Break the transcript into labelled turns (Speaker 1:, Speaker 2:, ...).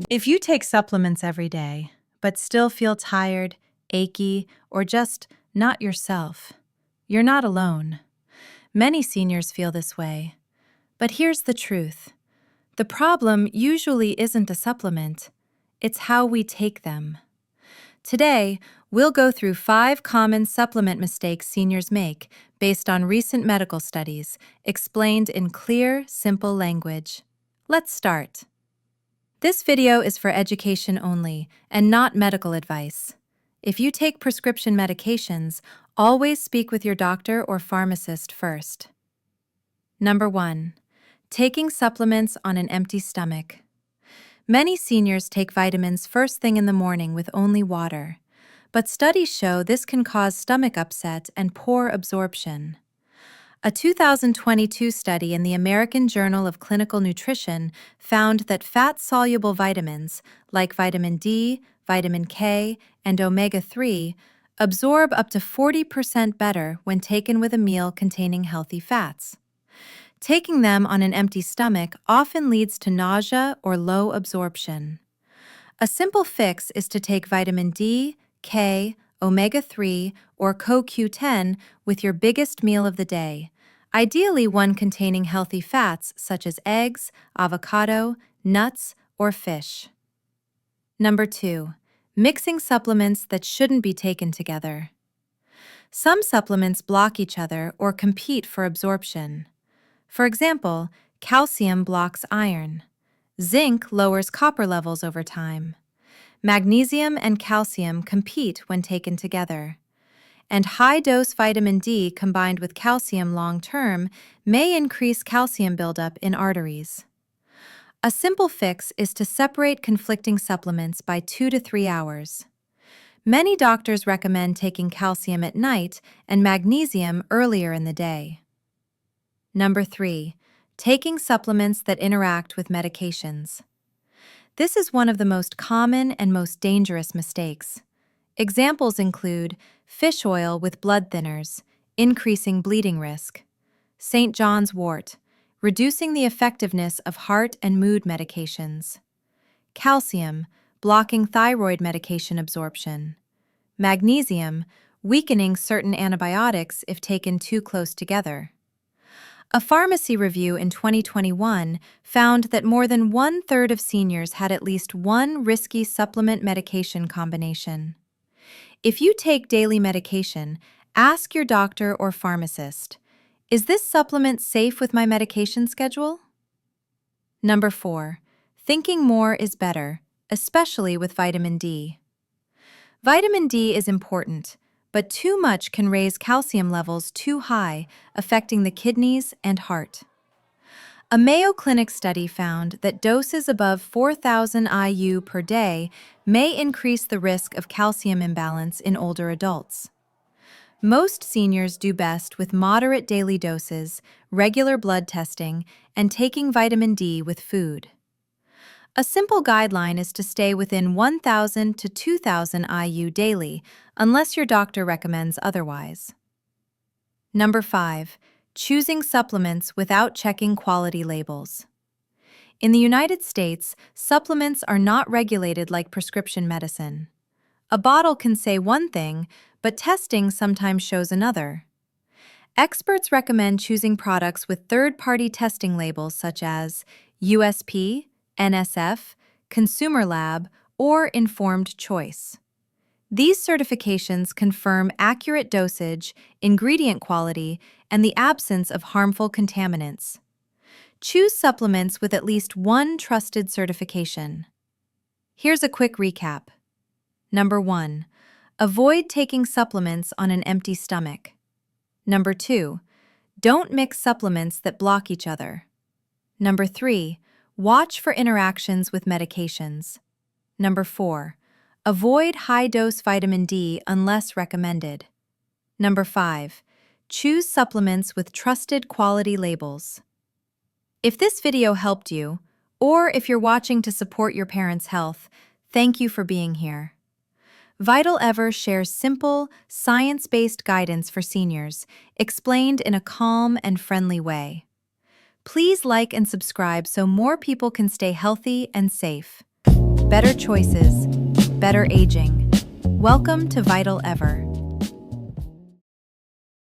Speaker 1: If you take supplements every day, but still feel tired, achy, or just not yourself, you're not alone. Many seniors feel this way. But here's the truth. The problem usually isn't the supplement, it's how we take them. Today, we'll go through 5 common supplement mistakes seniors make based on recent medical studies, explained in clear, simple language. Let's start. This video is for education only and not medical advice. If you take prescription medications, always speak with your doctor or pharmacist first. Number 1. Taking supplements on an empty stomach. Many seniors take vitamins first thing in the morning with only water, but studies show this can cause stomach upset and poor absorption. A 2022 study in the American Journal of Clinical Nutrition found that fat-soluble vitamins, like vitamin D, vitamin K, and omega-3, absorb up to 40% better when taken with a meal containing healthy fats. Taking them on an empty stomach often leads to nausea or low absorption. A simple fix is to take vitamin D, K, omega-3, or CoQ10 with your biggest meal of the day, ideally one containing healthy fats such as eggs, avocado, nuts, or fish. Number 2. Mixing supplements that shouldn't be taken together. Some supplements block each other or compete for absorption. For example, calcium blocks iron. Zinc lowers copper levels over time. Magnesium and calcium compete when taken together. And high-dose vitamin D combined with calcium long-term may increase calcium buildup in arteries. A simple fix is to separate conflicting supplements by 2 to 3 hours. Many doctors recommend taking calcium at night and magnesium earlier in the day. Number 3. Taking supplements that interact with medications. This is one of the most common and most dangerous mistakes. Examples include fish oil with blood thinners, increasing bleeding risk; St. John's wort, reducing the effectiveness of heart and mood medications; calcium, blocking thyroid medication absorption; magnesium, weakening certain antibiotics if taken too close together. A pharmacy review in 2021 found that more than 1/3 of seniors had at least one risky supplement medication combination. If you take daily medication, ask your doctor or pharmacist, "Is this supplement safe with my medication schedule?" Number 4. Thinking more is better, especially with vitamin D. Vitamin D is important, but too much can raise calcium levels too high, affecting the kidneys and heart. A Mayo Clinic study found that doses above 4,000 IU per day may increase the risk of calcium imbalance in older adults. Most seniors do best with moderate daily doses, regular blood testing, and taking vitamin D with food. A simple guideline is to stay within 1,000 to 2,000 IU daily, unless your doctor recommends otherwise. Number 5. Choosing supplements without checking quality labels. In the United States, supplements are not regulated like prescription medicine. A bottle can say one thing, but testing sometimes shows another. Experts recommend choosing products with third-party testing labels such as USP, NSF, Consumer Lab, or Informed Choice. These certifications confirm accurate dosage, ingredient quality, and the absence of harmful contaminants. Choose supplements with at least one trusted certification. Here's a quick recap. Number 1. Avoid taking supplements on an empty stomach. Number 2. Don't mix supplements that block each other. Number 3. Watch for interactions with medications. Number 4. Avoid high-dose vitamin D unless recommended. Number 5. Choose supplements with trusted quality labels. If this video helped you, or if you're watching to support your parents' health, thank you for being here. VitalEver shares simple, science-based guidance for seniors, explained in a calm and friendly way. Please like and subscribe so more people can stay healthy and safe. Better choices, better aging. Welcome to VitalEver.